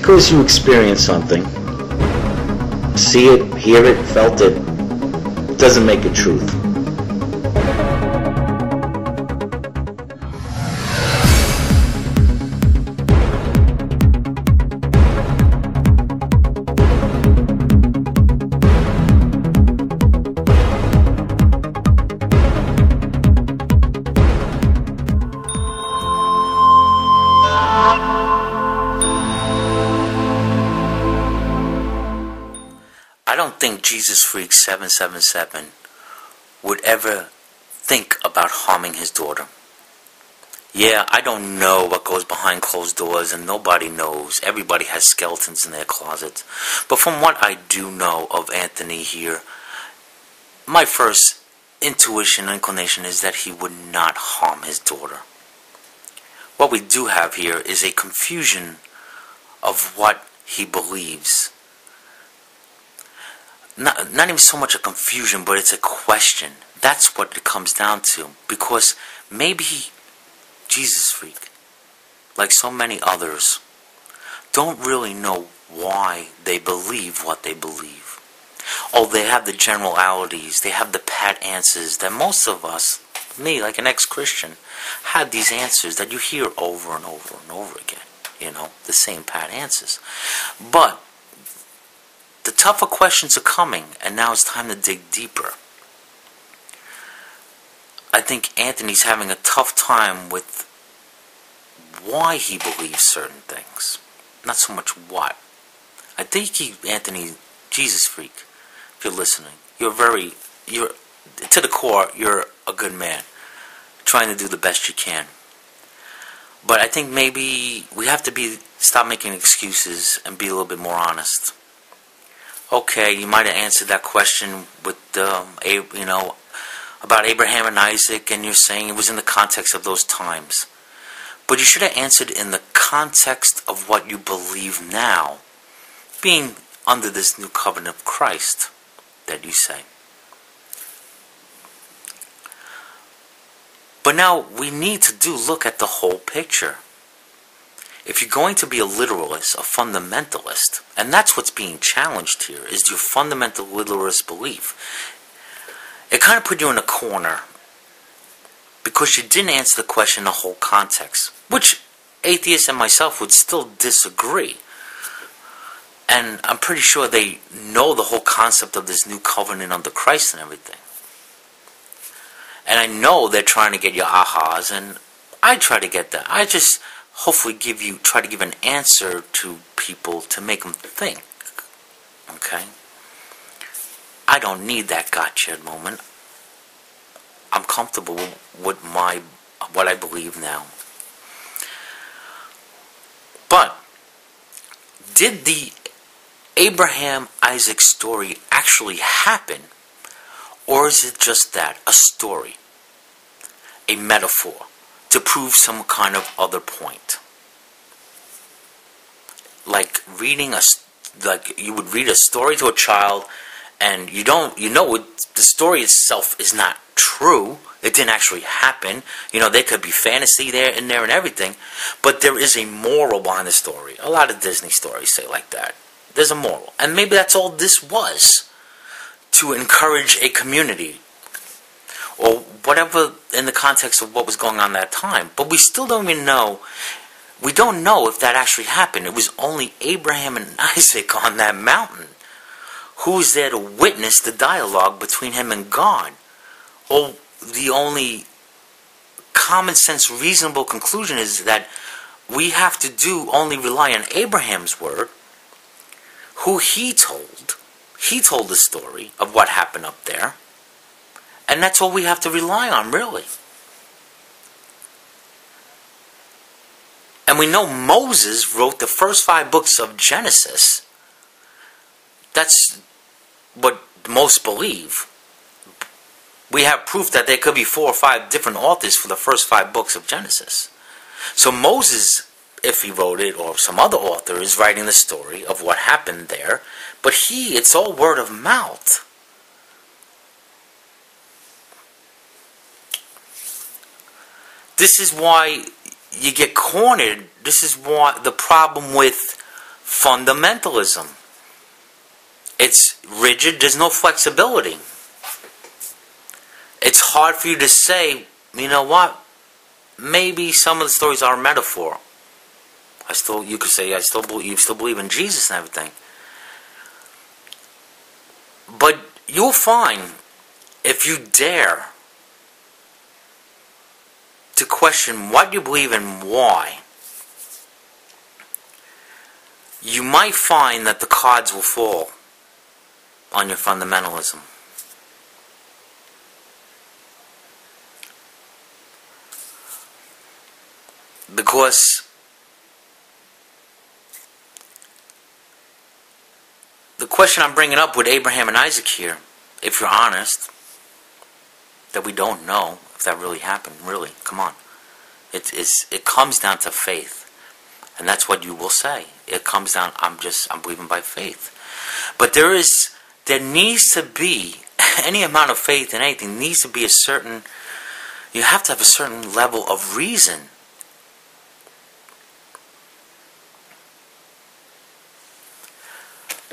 because you experienced something, see it, hear it, felt it, doesn't make it truth. I don't think JezuzFreek777 would ever think about harming his daughter. Yeah, I don't know what goes behind closed doors, and nobody knows. Everybody has skeletons in their closets. But from what I do know of Anthony here, my first inclination is that he would not harm his daughter. What we do have here is a confusion of what he believes. Not even so much a confusion, but it's a question. That's what it comes down to. Because maybe JezuzFreek, like so many others, don't really know why they believe what they believe. Oh, they have the generalities, they have the pat answers that most of us, me, like an ex-Christian, had these answers that you hear over and over and over again. You know, the same pat answers. But the tougher questions are coming, and now it's time to dig deeper. I think Anthony's having a tough time with why he believes certain things. Not so much what. I think Anthony, JezuzFreek, if you're listening, you're to the core, you're a good man, trying to do the best you can. But I think maybe we have to stop making excuses and be a little bit more honest. Okay, you might have answered that question with, about Abraham and Isaac, and you're saying it was in the context of those times. But you should have answered in the context of what you believe now, being under this new covenant of Christ that you say. But now we need to look at the whole picture. If you're going to be a literalist, a fundamentalist, and that's what's being challenged here, is your fundamental literalist belief. It kind of put you in a corner because you didn't answer the question in the whole context, which atheists and myself would still disagree. And I'm pretty sure they know the whole concept of this new covenant under Christ and everything. And I know they're trying to get your ahas, and I try to get that. I just hopefully try to give an answer to people to make them think. Okay? I don't need that gotcha moment. I'm comfortable with what I believe now. But did the Abraham-Isaac story actually happen? Or is it just that, a story, a metaphor, to prove some kind of other point? Like you would read a story to a child, and the story itself is not true. It didn't actually happen. There could be fantasy in there and everything, but there is a moral behind the story. A lot of Disney stories say like that. There's a moral, and maybe that's all this was, to encourage a community, or whatever in the context of what was going on that time. But we still don't even know. We don't know if that actually happened. It was only Abraham and Isaac on that mountain. Who was there to witness the dialogue between him and God? Or the only common sense, reasonable conclusion is that we have to only rely on Abraham's word, who he told. He told the story of what happened up there. And that's all we have to rely on, really. And we know Moses wrote the first 5 books of Genesis. That's what most believe. We have proof that there could be 4 or 5 different authors for the first 5 books of Genesis. So Moses, if he wrote it, or some other author, is writing the story of what happened there. But it's all word of mouth. This is why you get cornered. This is why the problem with fundamentalism. It's rigid, there's no flexibility. It's hard for you to say, you know what, maybe some of the stories are a metaphor. You could say, you still believe in Jesus and everything. But you'll find, if you dare to question what you believe and why, you might find that the cards will fall on your fundamentalism. Because the question I'm bringing up with Abraham and Isaac here, if you're honest, that we don't know if that really happened. Really, come on. It comes down to faith. And that's what you will say. It comes down, I'm believing by faith. But there needs to be, any amount of faith in anything needs to be you have to have a certain level of reason.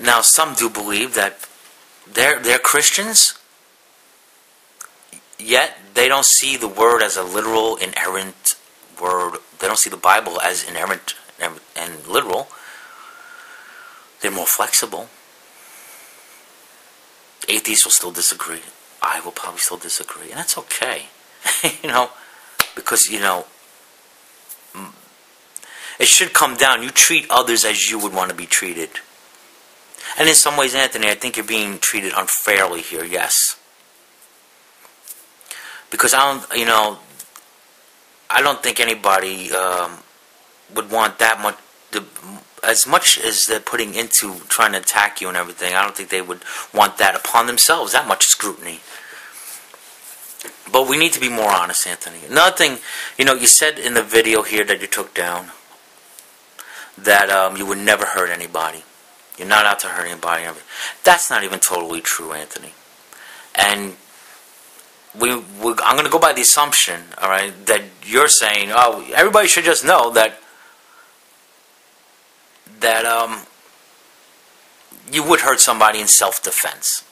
Now, some do believe that they're Christians, yet they don't see the word as a literal, inerrant word. They don't see the Bible as inerrant and literal. They're more flexible. Atheists will still disagree. I will probably still disagree, and that's okay. Because it should come down. You treat others as you would want to be treated. And in some ways, Anthony, I think you're being treated unfairly here, yes. Because I don't think anybody would want that much, as much as they're putting into trying to attack you and everything, I don't think they would want that upon themselves, that much scrutiny. But we need to be more honest, Anthony. Another thing, you said in the video here that you took down that you would never hurt anybody. You're not out to hurt anybody. That's not even totally true, Anthony. And I'm going to go by the assumption, all right, that you're saying, oh, everybody should just know that you would hurt somebody in self-defense.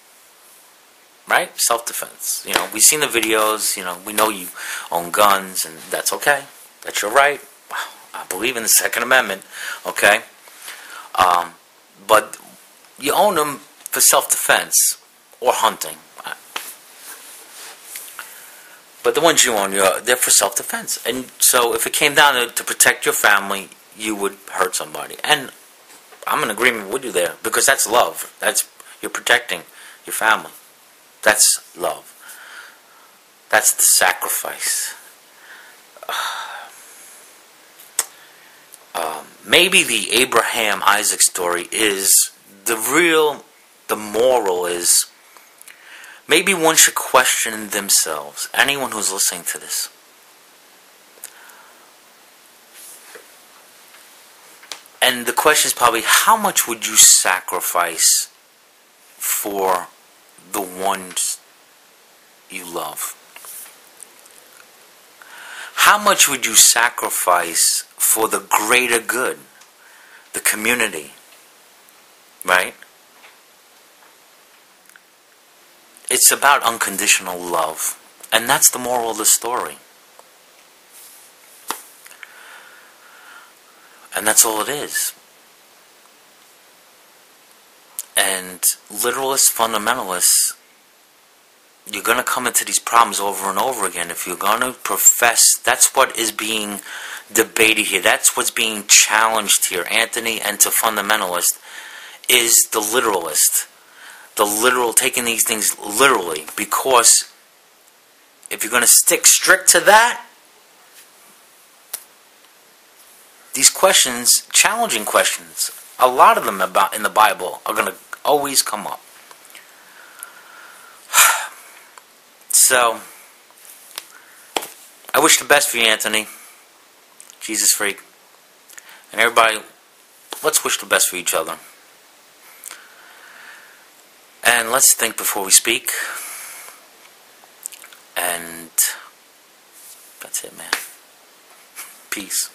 Right? Self-defense. We've seen the videos, we know you own guns, and that's okay. That's your right. I believe in the Second Amendment, okay? But you own them for self-defense or hunting. But the ones you own, they're for self-defense. And so if it came down to protect your family, you would hurt somebody. And I'm in agreement with you there, because that's love. You're protecting your family. That's love. That's the sacrifice. Maybe the Abraham-Isaac story is the moral is, maybe one should question themselves, anyone who's listening to this. And the question is probably, how much would you sacrifice for the ones you love? How much would you sacrifice for the greater good, the community, right? It's about unconditional love, and that's the moral of the story. And that's all it is. And literalists, fundamentalists, you're going to come into these problems over and over again if you're going to profess. That's what is being debated here. That's what's being challenged here, Anthony, and to fundamentalists, is the literalist. The literal, taking these things literally. Because if you're going to stick strict to that, these questions, challenging questions, a lot of them about in the Bible are going to always come up. So, I wish the best for you, Anthony, Jesus Freak, and everybody. Let's wish the best for each other, and let's think before we speak. And that's it, man. Peace.